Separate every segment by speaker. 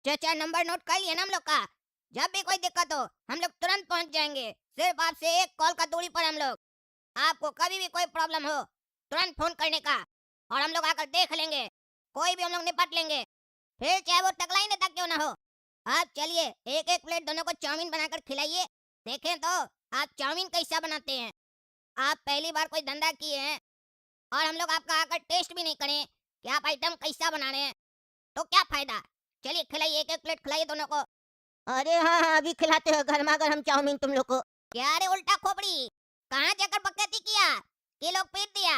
Speaker 1: चाचा number note कर लिए ना हम लोग का। जब भी कोई दिक्कत हो हम लोग तुरंत पहुंच जाएंगे। सिर्फ आपसे एक कॉल का दूरी पर हम लोग। आपको कभी भी कोई प्रॉब्लम हो तुरंत फोन करने का और हम लोग आकर देख लेंगे। कोई भी हम लोग निपट लेंगे, फिर चाहे वो टकला ही नेता क्यों ना हो। आप चलिए एक एक प्लेट दोनों को चाउमीन बनाकर खिलाइए। देखें तो आप चाउमीन कैसा बनाते हैं। आप पहली बार कोई धंधा किए हैं और हम लोग आपका आकर टेस्ट भी नहीं करें कि आप आइटम कैसा बना रहे हैं तो क्या फायदा। चलिए खिलाइए, एक एक प्लेट खिलाइए दोनों को। अरे हाँ हाँ, अभी खिलाते हैं गर्मा गर्म चाउमीन तुम लोग को। क्या रे उल्टा खोपड़ी, कहाँ जाकर बकैती किया कि लोग पीट दिया।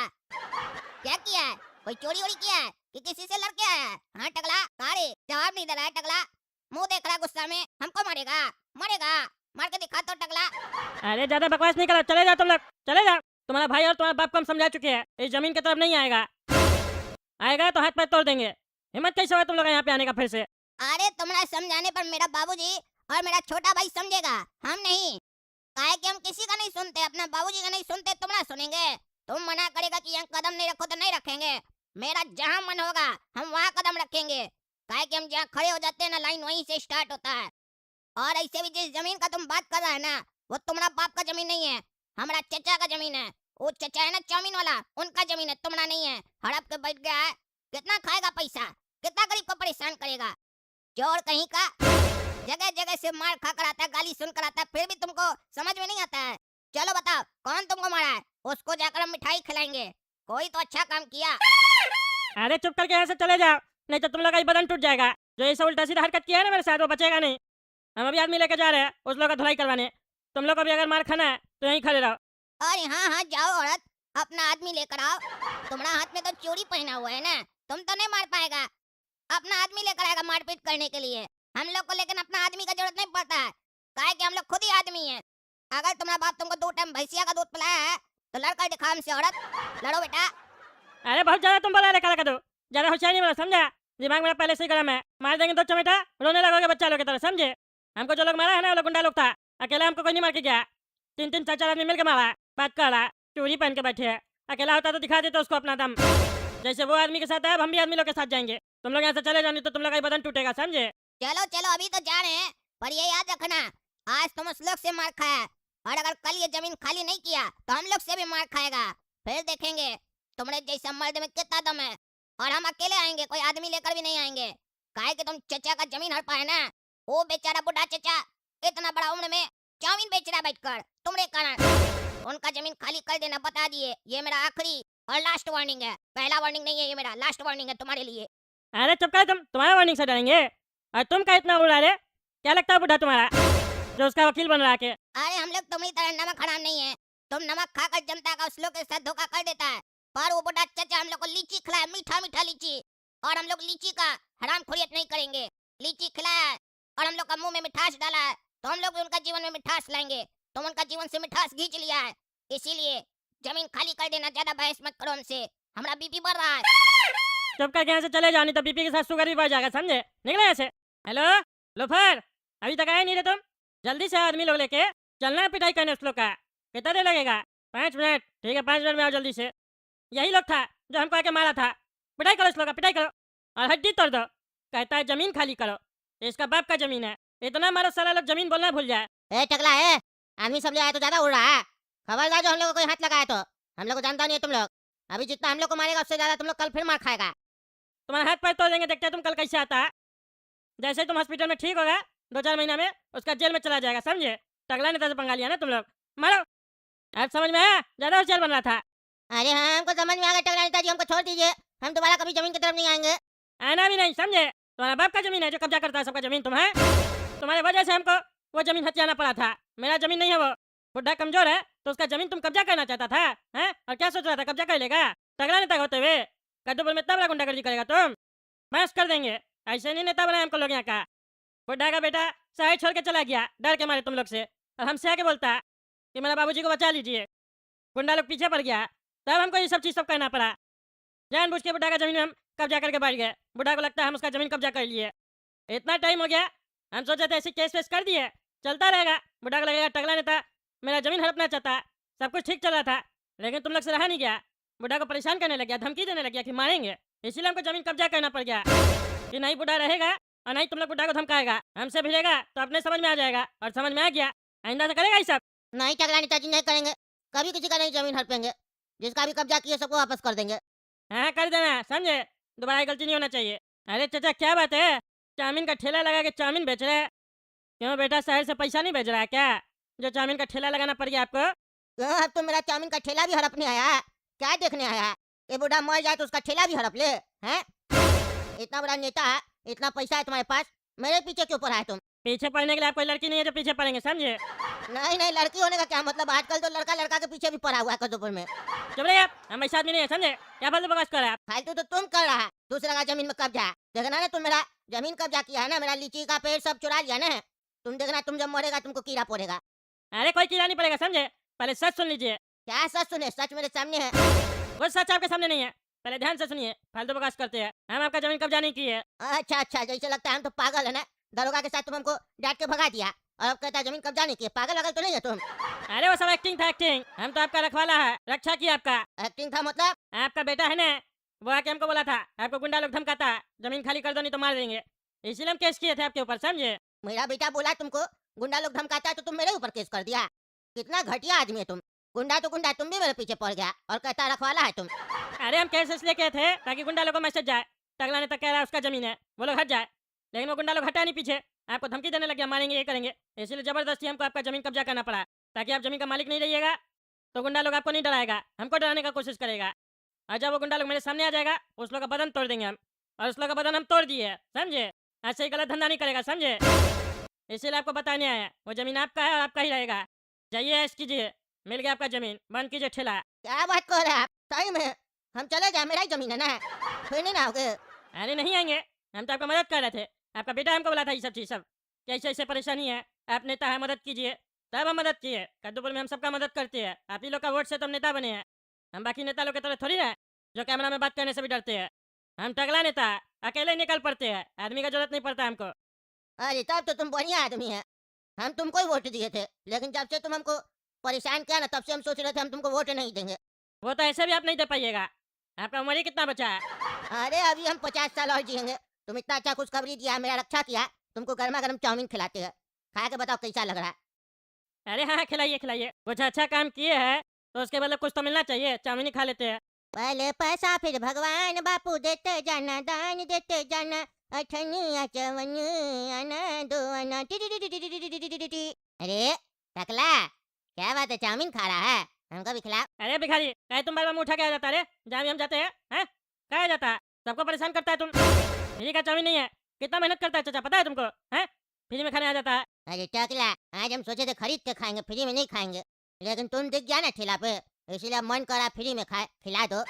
Speaker 1: क्या किया है, कोई चोरी वोरी किया है कि किसी से लड़ के आया है? हाँ टकला, कहाँ रे, जवाब नहीं दे रहा है टकला। मुंह देख रहा है गुस्सा में, हमको मारेगा। मारेगा, मार के दिखा तो टकला।
Speaker 2: अरे ज्यादा बकवास नहीं करो, चले जाओ तुम लोग, चले जाओ। तुम्हारा भाई और तुम्हारा बाप को हम समझा चुके हैं, इस जमीन की तरफ नहीं आएगा। आएगा तो हाथ पैर तोड़ देंगे। हिम्मत कैसे हुआ तुम लोग यहाँ पे आने का फिर से?
Speaker 1: अरे तुम्हारा समझाने पर मेरा बाबूजी और मेरा छोटा भाई समझेगा, हम नहीं। काहे कि हम किसी का नहीं सुनते, अपना बाबूजी का नहीं सुनते, तुम ना सुनेंगे। तुम मना करेगा कि यहाँ कदम नहीं रखो तो नहीं रखेंगे। मेरा जहाँ मन होगा हम वहाँ कदम रखेंगे। काहे कि हम जहाँ खड़े हो जाते हैं ना, लाइन वहीं से स्टार्ट होता है। और ऐसे भी जिस जमीन का तुम बात कर रहा है ना, वो तुम्हारा बाप का जमीन नहीं है, हमारा चचा का जमीन है। वो चचा है ना चाउमीन वाला, उनका जमीन है, तुम्हारा नहीं है। हड़प के बैठ गया है, कितना खाएगा पैसा, कितना गरीब को परेशान करेगा। चोर कहीं का, जगह जगह से मार खा कर आता है, गाली सुन कर आता है, फिर भी तुमको समझ में नहीं आता है। चलो बताओ कौन तुमको मारा है, उसको जाकर हम मिठाई खिलाएंगे। कोई तो अच्छा काम किया।
Speaker 2: अरे चुप करके यहाँ से चले जाओ, नहीं तो तुम लोग का ही बदन टूट जाएगा। जो ऐसा उल्टा सीधा हरकत किया है ना मेरे साथ, वो बचेगा नहीं। हम अभी आदमी लेके जा रहे हैं उस लोग का धुलाई करवाने। तुम लोग को भी अगर मार खाना है तो यहीं खड़े रहो।
Speaker 1: अरे हाँ हाँ, जाओ औरत, अपना आदमी लेकर आओ। तुम्हारा हाथ में तो चूड़ी पहना हुआ है ना, तुम तो नहीं मार पाएगा। अपना आदमी लेकर आएगा मारपीट करने के लिए। हम लोग को लेकिन अपना आदमी का जरूरत नहीं पड़ता है, काहे कि हम लोग खुद ही आदमी हैं। अगर तुम्हारा बाप तुमको 2 टाइम भैंसिया का दूध पिलाया है तो लड़कर दिखा हमसे औरत। लड़ो बेटा।
Speaker 2: अरे बहुत ज्यादा तुम बोला रे काला कदू, ज्यादा होशियार नहीं बोला, समझा? दिमाग मेरा पहले से ही गर्म है, मार देंगे दो चमेटा, रोने लगोगे बच्चा लोग की तरह, समझे? हमको जो लोग मारा है ना वो लोग गुंडा लोग था, अकेला हमको कोई नहीं मार के गया। 3-3 4-4 आदमी मिलकर मारा है। बात कर रहा है, चूड़ी पहन के बैठे है। अकेला होता तो दिखा देते उसको अपना दम। जैसे वो आदमी के साथ है, अब हम भी आदमी लोग के साथ जाएंगे। तुम लोग यहाँ से चले जाओ, नहीं तो तुम लोग का ही बदन टूटेगा, समझे?
Speaker 1: चलो चलो, अभी तो जा रहे हैं, पर ये याद रखना, आज तुम उस लोग से मार खाया है, और अगर कल ये जमीन खाली नहीं किया तो हम लोग से भी मार खाएगा। फिर देखेंगे तुम्हारे जैसा मर्द में कितना दम है। और हम अकेले आएंगे, कोई आदमी लेकर भी नहीं आएंगे। काहे कि तुम चचा का जमीन हड़पा है ना, वो बेचारा बुढ़ा चचा इतना बड़ा उम्र में चाउमीन बेच रहा है बैठकर तुम्हारे कारण। उनका जमीन खाली कर देना, बता दिए। ये मेरा आखिरी और लास्ट वार्निंग है, पहला वार्निंग नहीं है, ये मेरा लास्ट वार्निंग है तुम्हारे लिए।
Speaker 2: अरे चुप कर, तुम तुम्हारा वार्निंग से डरेंगे? और तुम का इतना उड़ा रहे? क्या लगता है बुढ़ा तुम्हारा जो उसका वकील बन रहा है?
Speaker 1: अरे हम लोग तुम्हारी तरह नमक हराम नहीं है। तुम नमक खाकर जनता का उस लोग के साथ धोखा कर देता है, पर वो बुढ़ा चचा हम लोग को लीची खिलाया, मीठा मीठा लीची। और हम लोग लीची का हराम खोरियत नहीं करेंगे। लीची खिलाया है और हम लोग का मुंह में मिठास डाला है, तो हम लोग भी उनका जीवन में मिठास लाएंगे। तुम उनका जीवन से मिठास खींच लिया है, इसीलिए जमीन खाली कर देना, ज्यादा बहस मत करो हमसे, हमारा बीपी बढ़ रहा है।
Speaker 2: चुप करके यहाँ से चले जाओ, नहीं तो बीपी के साथ शुगर भी बढ़ जाएगा, समझे? निकले यहाँ से। हेलो लोफर, अभी तक आए नहीं रे तुम? जल्दी से आदमी लोग लेके चलना है पिटाई करने उस लोग का। कितना देर लगेगा? 5 मिनट? ठीक है, 5 मिनट में आओ जल्दी से। यही लोग था जो हमको आके मारा था। पिटाई करो इस लोग का, पिटाई करो और हड्डी तोड़ दो। कहता है जमीन खाली करो, ये इसका बाप का जमीन है। इतना मारो साला लोग जमीन बोलना भूल जाए।
Speaker 1: ए टकला है, आदमी सब ले आया तो ज्यादा उड़ रहा है। खबरदार जो हम लोग को कोई हाथ लगाया तो, हम लोग को जानता नहीं है तुम लोग। अभी जितना हम लोग को मारेगा उससे ज्यादा तुम लोग कल फिर मार खाएगा।
Speaker 2: तुम्हारा हाथ पैर तोड़ देंगे, देखते हैं तुम कल कैसे आता है। जैसे ही तुम हॉस्पिटल में ठीक होगा 2-4 महीना में, उसका जेल में चला जाएगा, समझे? टगला नेता से पंगा लिया ना तुम लोग। मारो। अब समझ में आया? ज्यादा होशियार बन रहा था।
Speaker 1: अरे हाँ, हमको समझ में आ गया टकला नेताजी, हमको छोड़ दीजिए, हम दोबारा कभी जमीन की तरफ नहीं आएंगे।
Speaker 2: आना भी नहीं, समझे? तुम्हारा बाप का जमीन है जो कब्जा करता है सबका जमीन। तुम है, तुम्हारे वजह से हमको वो जमीन हथियाना पड़ा था। मेरा जमीन नहीं है वो। बुढ़ा कमजोर है तो उसका जमीन तुम कब्जा करना चाहता था, हैं? और क्या सोच रहा था कब्जा कर लेगा? तगड़ा नेता होते हुए कद्दूपुर में इतना बड़ा गुंडागर्दी करेगा तुम? बस कर देंगे। ऐसे नहीं नेता बनाए हमको लोग यहाँ का। बुढ़ा का बेटा शहर छोड़ के चला गया डर के मारे तुम लोग से, और हमसे आके बोलता है कि मेरा बाबूजी को बचा लीजिए। गुंडा लोग पीछे पड़ गया, तब हमको ये सब चीज़ सब करना पड़ा। जानबूझ के बुढ़ा का जमीन में हम कब्जा करके बैठ गए। बुढ़ा को लगता है हम उसका जमीन कब्जा कर लिए। इतना टाइम हो गया, हम सोचे थे ऐसे केस वेस कर दिए, चलता रहेगा। बुढ़ा को लगेगा टगला नेता मेरा जमीन हड़पना चाहता है। सब कुछ ठीक चल रहा था, लेकिन तुम लोग से रहा नहीं गया। बुढ़ा को परेशान करने लग गया, धमकी देने लग गया कि मारेंगे। इसीलिए हमको जमीन कब्जा करना पड़ गया कि नहीं बुढ़ा रहेगा और नहीं तुम लोग बुड्ढा को धमकाएगा। हमसे भिड़ेगा तो अपने समझ में आ जाएगा, और समझ में आ गया आइंदा से करेगा ये सब।
Speaker 1: नहीं टकला नेताजी, नहीं करेंगे, कभी किसी का नहीं जमीन हड़पेंगे, जिसका भी कब्जा किए सबको वापस कर देंगे।
Speaker 2: हाँ कर देना, समझे? दोबारा ये गलती नहीं होना चाहिए। अरे चाचा क्या बात है, चाउमीन का ठेला लगा के चाउमीन बेच रहे हैं? क्यों बेटा शहर से पैसा नहीं भेज रहा है क्या, जो चाउमीन का ठेला लगाना पड़ गया आपको?
Speaker 1: क्यों, अब तो मेरा चाउमीन का ठेला भी हड़पने आया है? क्या देखने आया है? ये बूढ़ा मर जाए तो उसका ठेला भी हड़प ले हैं? इतना बड़ा नेता है, इतना पैसा है तुम्हारे पास, मेरे पीछे क्यों पड़ा है तुम?
Speaker 2: पीछे पड़ने के लिए आप कोई लड़की नहीं है जो पीछे पड़ेंगे, समझे?
Speaker 1: नहीं नहीं, लड़की होने का क्या मतलब, आजकल तो लड़का लड़का के पीछे भी पड़ा हुआ है कदोपुर में।
Speaker 2: चुप रहिए आप, हम ऐसे आदमी नहीं है, समझे? क्या फालतू बकवास कर रहे हैं आप?
Speaker 1: फालतू तो तुम कर रहा है, दूसरा का जमीन में कब्जा है। देखना ना, तुम मेरा जमीन कब्जा किया है ना, मेरा लीची का पेड़ सब चुरा लिया ना, तुम देखना, तुम जब मरेगा तुमको कीड़ा पड़ेगा।
Speaker 2: अरे कोई कीड़ा नहीं पड़ेगा, समझे? पहले सच सुन लीजिए।
Speaker 1: क्या सच सुने, सच मेरे सामने है।
Speaker 2: वो सच आपके सामने नहीं है, पहले ध्यान से सुनिए। फालतू बकवास करते हैं, हम आपका जमीन कब्जा नहीं किए।
Speaker 1: अच्छा अच्छा, जैसे लगता है हम तो पागल है ना, दरोगा के साथ तुम हमको डांट के भगा दिया और अब कहता है जमीन कब्जा नहीं किए। पागल वगल तो नहीं है तुम?
Speaker 2: अरे वो सब एक्टिंग था, एक्टिंग। हम तो आपका रखवाला है, रक्षा किया आपका।
Speaker 1: एक्टिंग था मतलब?
Speaker 2: आपका बेटा है ना, वो आके हमको बोला था आपको गुंडा लोग धमकाता, जमीन खाली कर दो नहीं तो मार देंगे, इसीलिए हम केस किए थे आपके ऊपर, समझे?
Speaker 1: मेरा बेटा बोला तुमको गुंडा लोग धमकाता है तो तुम मेरे ऊपर केस कर दिया? कितना घटिया आदमी है तुम। गुंडा तो गुंडा, तुम भी मेरे पीछे पड़ गया और कहता रखवाला है तुम।
Speaker 2: अरे हम केस इसलिए किए थे ताकि गुंडा लोग को मैसेज जाए, तगला नेता कह रहा है उसका जमीन है, वो लोग हट जाए। लेकिन वो गुंडा लोग हटा नहीं पीछे, आपको धमकी देने लग गया, मारेंगे ये करेंगे, इसलिए जबरदस्ती हमको आपका जमीन कब्जा करना पड़ा, ताकि आप जमीन का मालिक नहीं रहिएगा तो गुंडा लोग आपको नहीं डराएगा, हमको डराने का कोशिश करेगा। और जब वो गुंडा लोग मेरे सामने आ जाएगा उस लोग का बदन तोड़ देंगे हम, और उस लोग का बदन हम तोड़ दिए, समझे? ऐसे ही गलत धंधा नहीं करेगा, समझे? इसीलिए आपको बताने आया, वो जमीन आपका है और आपका ही रहेगा। जाइए ऐश कीजिए, मिल गया आपका जमीन, बंद कीजिए ठेला।
Speaker 1: क्या बात कर रहे हैं आप? सही में हम चले जाए, मेरा ही जमीन है ना, फिर नहीं ना आओगे?
Speaker 2: अरे नहीं आएंगे, हम तो आपका मदद कर रहे थे, आपका बेटा हमको बोला था ये सब चीज़ सब, कि ऐसे ऐसे परेशानी है, आप नेता है मदद कीजिए, तब हम मदद किए। कद्दूपुर में हम सबका मदद करते हैं, आप ही लोग का वोट से तो हम नेता बने हैं। हम बाकी नेता लोग की तरह थोड़ी ना जो कैमरा में बात करने से भी डरते हैं। हम टगला नेता है, अकेले निकल पड़ते हैं, आदमी का जरूरत नहीं पड़ता हमको।
Speaker 1: अरे तब तो तुम बढ़िया आदमी है, हम तुमको ही वोट दिए थे, लेकिन जब से तुम हमको परेशान किया ना, तब से हम सोच रहे थे हम तुमको वोट नहीं देंगे।
Speaker 2: वो तो ऐसे भी आप नहीं दे पाइएगा, आपका उम्र ही कितना बचा है?
Speaker 1: अरे अभी हम 50 साल और जिएंगे। तुम इतना अच्छा खुशखबरी दिया, मेरा रक्षा किया, तुमको गर्मा गर्म चाउमीन खिलाते हैं, खा के बताओ कैसा लग रहा है?
Speaker 2: अरे हाँ खिलाइए खिलाइए, कुछ अच्छा काम किए हैं तो उसके बदले कुछ तो मिलना चाहिए, चाउमीन ही खा लेते हैं।
Speaker 1: पहले पैसा फिर भगवान, बापू देते जाना, दान देते जाना, अठनिया चवन आना दो आना T T T T T T T T T T T T. अरे टकला, क्या बात है, चाउमीन खा रहा है? हमको भी खिला।
Speaker 2: अरे भिखारी, कहे तुम बार बार मुंह उठा के आ जाता है रे, जहाँ भी हम जाते हैं कहा जाता है, सबको परेशान करता है तुम। फ्री का चाउमीन नहीं है, कितना मेहनत करता है चाचा, पता है तुमको? हैं फ्री में खाने आ जाता है।
Speaker 1: अरे टकला, आज हम सोचे थे खरीद के खाएंगे, फ्री में नहीं खाएंगे, लेकिन तुम दिख गया ना ठेला पे, इसलिए मन करा फ्री में खाए, खिला दो।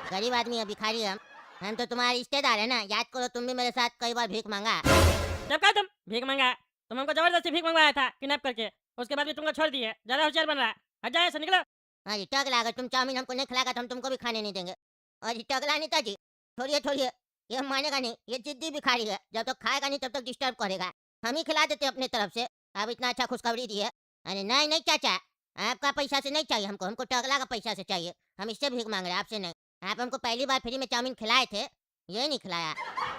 Speaker 1: गरीब आदमी है, भिखारी है हम तो तुम्हारे रिश्तेदार है ना, याद करो तुम भी मेरे साथ कई बार भीख मांगा।
Speaker 2: जब कहा तुम भीख मंगा, तुम हमको जबरदस्ती भीख मंगवाया था किडनैप करके, उसके बाद भी तुमको छोड़ दिए, ज्यादा होशियार बन रहा है, हट जाए से निकलो।
Speaker 1: अरे टकला, अगर तुम चाउमीन हमको नहीं खिलाएगा तो हम तुमको भी खाने नहीं देंगे। अरे टकला नेताजी, छोड़िए छोड़िए, ये मानेगा नहीं, ये जिद्दी भिखारी है, जब तक खाएगा नहीं तब तक डिस्टर्ब करेगा। हम ही खिला देते अपने तरफ से, आप इतना अच्छा खुशखबरी दी है। अरे नहीं नहीं चाचा, आपका पैसा से नहीं चाहिए हमको, हमको टकला का पैसा से चाहिए, हम इससे भीख मांग रहे हैं, आपसे नहीं। आप हमको पहली बार फ्री में चाउमीन खिलाए थे, ये नहीं खिलाया।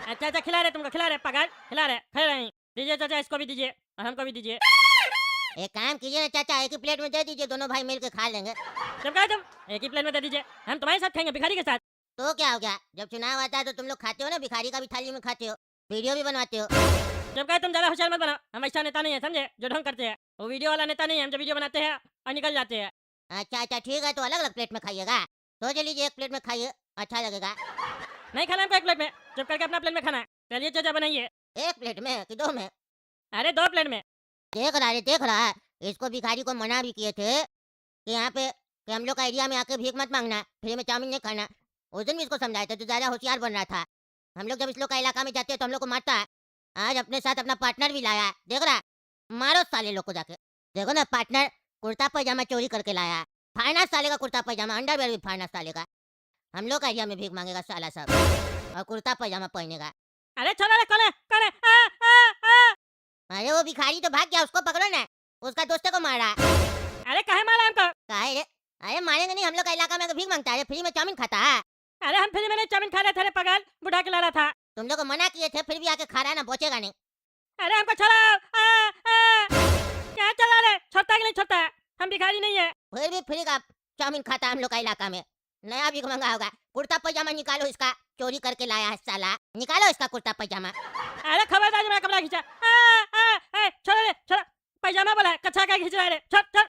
Speaker 2: अच्छा अच्छा खिला रहे तुमको, खिला रहे पगार, खिला रहे खा रहे हैं। दीजिए चाचा, इसको भी दीजिए और हमको भी दीजिए।
Speaker 1: एक काम कीजिए ना चाचा, एक ही प्लेट में दे दीजिए, दोनों भाई मिल के खा लेंगे।
Speaker 2: जब कहा तुम एक ही प्लेट में दे दीजिए, हम तुम्हारे साथ खाएंगे, भिखारी के साथ।
Speaker 1: तो क्या हो गया, जब चुनाव आता है तो तुम लोग खाते हो ना, भिखारी का भी थाली में खाते हो, वीडियो भी बनवाते हो।
Speaker 2: जब कहे तुम ज्यादा होशियार मत बनाओ, हम ऐसा नेता नहीं है समझे, जो ढंग करते हैं, वो वीडियो वाला नेता नहीं है, हम जो वीडियो बनाते हैं और निकल जाते हैं।
Speaker 1: अच्छा अच्छा ठीक है, तो अलग अलग प्लेट में खाइएगा, सोच लीजिए एक प्लेट में खाइए, अच्छा लगेगा।
Speaker 2: नहीं खाना हमको एक प्लेट में, चुप करके अपना प्लेट में खाना है। चलिए चाचा बनाइए।
Speaker 1: एक प्लेट में कि दो में?
Speaker 2: अरे 2 प्लेट में।
Speaker 1: देख रहा है, इसको भिखारी को मना भी किए थे कि यहाँ पे कि हम लोग का एरिया में आके भीख मत मांगना, फ्री में चाउमीन नहीं खाना। उस दिन भी इसको समझाया था, तो ज्यादा होशियार बन रहा था। हम लोग जब इस लोग का इलाका में जाते हैं तो हम लोग को मारता है, आज अपने साथ अपना पार्टनर भी लाया है, देख रहा है? मारो साले लोग को जाके, देखो ना पार्टनर कुर्ता पैजामा चोरी करके लाया है, फाड़ना साले का कुर्ता पैजामा, अंडरवेयर भी फाड़ना साले का। हम लोग का एरिया में भीख मांगेगा साला सब, और कुर्ता पैजामा पहनेगा।
Speaker 2: अरे छोड़ो रे, कौन है कौन है? आ, आ, आ।
Speaker 1: अरे वो भिखारी तो भाग गया, उसको पकड़ो ना, उसका दोस्त को मारा है।
Speaker 2: अरे काहे मारा हमको?
Speaker 1: काहे रे? अरे मारेंगे नहीं, हम लोग का इलाका में भीख मांगता है, फ्री में चाउमीन खाता है।
Speaker 2: अरे हम फ्री में नहीं चाउमीन खा रहे थे रे पगल, बुढ़ा खिला रहा था।
Speaker 1: तुम लोग को मना किए थे फिर भी आके खा रहा है ना, बचेगा नहीं।
Speaker 2: अरे हमको छोड़ो। क्या चला रहे, छोड़ता है कि नहीं छोड़ता है? हम भिखारी नहीं है।
Speaker 1: फिर भी फ्री का चाउमीन खाता है हम लोग का इलाका में। नया भीख मंगा होगा। कुर्ता पजामा निकालो इसका, चोरी करके लाया है साला। निकालो इसका कुर्ता पजामा।
Speaker 2: अरे खबरदार जो मेरा कपड़ा खींचा। छोड़ो रे, छोड़ो। पैजामा बोला है, कच्छा का खींच रहा है रे, छोड़ छोड़।